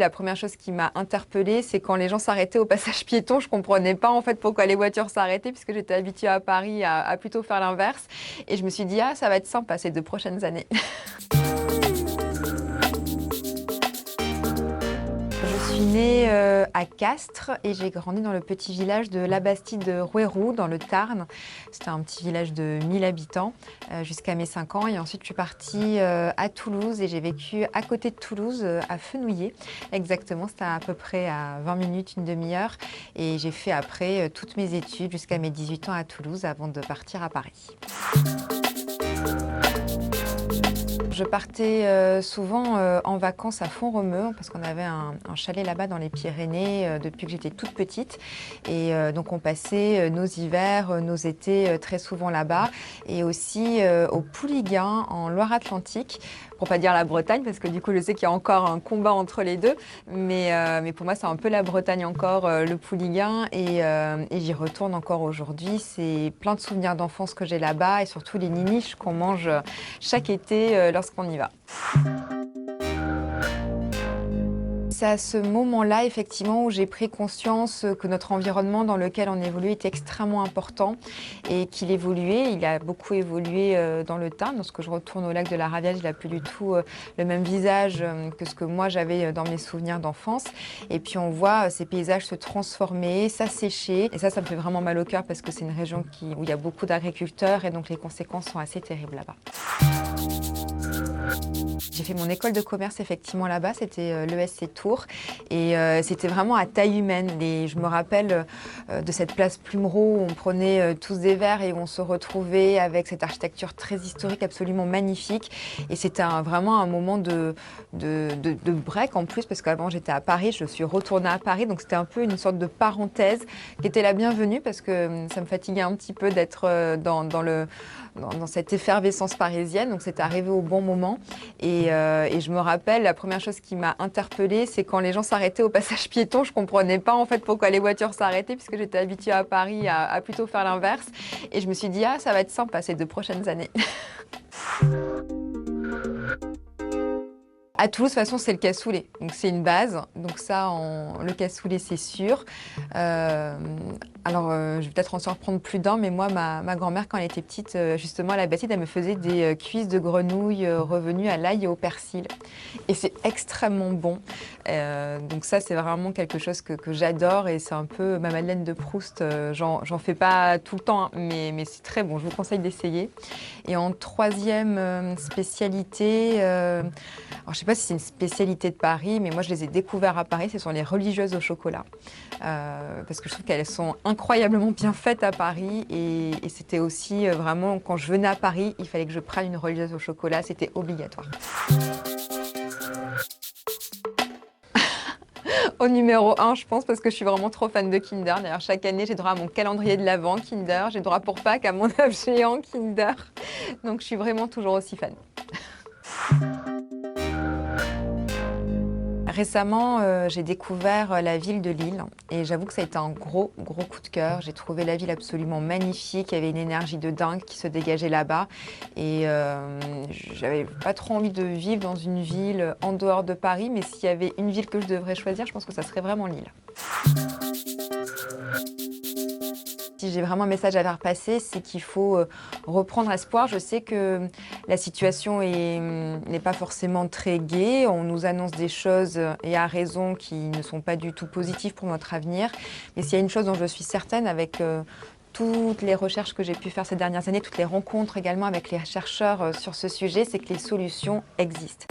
La première chose qui m'a interpellée, c'est quand les gens s'arrêtaient au passage piéton. Je comprenais pas en fait pourquoi les voitures s'arrêtaient, puisque j'étais habituée à Paris à plutôt faire l'inverse. Et je me suis dit, ah, ça va être sympa ces 2 prochaines années. Je suis née à Castres et j'ai grandi dans le petit village de Labastide-Rouerou, dans le Tarn. C'était un petit village de 1000 habitants jusqu'à mes 5 ans. Et ensuite, je suis partie à Toulouse et j'ai vécu à côté de Toulouse, à Fenouillet. Exactement, c'était à peu près à 20 minutes, une demi-heure. Et j'ai fait après toutes mes études jusqu'à mes 18 ans à Toulouse avant de partir à Paris. Je partais souvent en vacances à Font-Romeu parce qu'on avait un chalet là-bas dans les Pyrénées depuis que j'étais toute petite. Et donc on passait nos hivers, nos étés très souvent là-bas. Et aussi au Pouliguen en Loire-Atlantique, pour pas dire la Bretagne, parce que du coup je sais qu'il y a encore un combat entre les deux. Mais pour moi c'est un peu la Bretagne encore, le Pouliguen. Et j'y retourne encore aujourd'hui. C'est plein de souvenirs d'enfance que j'ai là-bas et surtout les niniches qu'on mange chaque été lorsqu'on y va. C'est à ce moment-là, effectivement, où j'ai pris conscience que notre environnement dans lequel on évoluait était extrêmement important et qu'il évoluait. Il a beaucoup évolué dans le Tarn. Lorsque je retourne au lac de la Raviage, il n'a plus du tout le même visage que ce que moi j'avais dans mes souvenirs d'enfance. Et puis on voit ces paysages se transformer, s'assécher. Et ça me fait vraiment mal au cœur parce que c'est une région où il y a beaucoup d'agriculteurs et donc les conséquences sont assez terribles là-bas. J'ai fait mon école de commerce effectivement là-bas, c'était l'ESC Tours et c'était vraiment à taille humaine. Je me rappelle de cette place Plumereau où on prenait tous des verres et où on se retrouvait avec cette architecture très historique absolument magnifique. Et c'était vraiment un moment de break en plus parce qu'avant j'étais à Paris, je suis retournée à Paris donc c'était un peu une sorte de parenthèse qui était la bienvenue parce que ça me fatiguait un petit peu d'être dans cette effervescence parisienne, donc c'était arrivé au bon moment. Et je me rappelle, la première chose qui m'a interpellée, c'est quand les gens s'arrêtaient au passage piéton. Je comprenais pas en fait pourquoi les voitures s'arrêtaient, puisque j'étais habituée à Paris à plutôt faire l'inverse. Et je me suis dit, ah, ça va être sympa ces 2 prochaines années. À Toulouse, de toute façon, c'est le cassoulet. Donc, c'est une base. Donc, ça, le cassoulet, c'est sûr. Je vais peut-être en surprendre plus d'un, mais moi, ma grand-mère, quand elle était petite, justement, à la Bastide, elle me faisait des cuisses de grenouille revenues à l'ail et au persil. Et c'est extrêmement bon. Donc, ça, c'est vraiment quelque chose que j'adore et c'est un peu ma Madeleine de Proust. J'en fais pas tout le temps, hein, mais c'est très bon. Je vous conseille d'essayer. Et en troisième spécialité, alors, je ne sais pas si c'est une spécialité de Paris, mais moi je les ai découverts à Paris, ce sont les religieuses au chocolat. Parce que je trouve qu'elles sont incroyablement bien faites à Paris et c'était aussi vraiment, quand je venais à Paris, il fallait que je prenne une religieuse au chocolat, c'était obligatoire. Au numéro 1, je pense, parce que je suis vraiment trop fan de Kinder. D'ailleurs, chaque année, j'ai droit à mon calendrier de l'Avent Kinder, j'ai droit pour Pâques à mon œuf géant Kinder. Donc je suis vraiment toujours aussi fan. Récemment, j'ai découvert la ville de Lille et j'avoue que ça a été un gros coup de cœur. J'ai trouvé la ville absolument magnifique, il y avait une énergie de dingue qui se dégageait là-bas et j'avais pas trop envie de vivre dans une ville en dehors de Paris, mais s'il y avait une ville que je devrais choisir, je pense que ça serait vraiment Lille. Si j'ai vraiment un message à faire passer, c'est qu'il faut reprendre espoir. Je sais que la situation n'est pas forcément très gaie. On nous annonce des choses, et à raison, qui ne sont pas du tout positives pour notre avenir. Mais s'il y a une chose dont je suis certaine avec toutes les recherches que j'ai pu faire ces dernières années, toutes les rencontres également avec les chercheurs sur ce sujet, c'est que les solutions existent.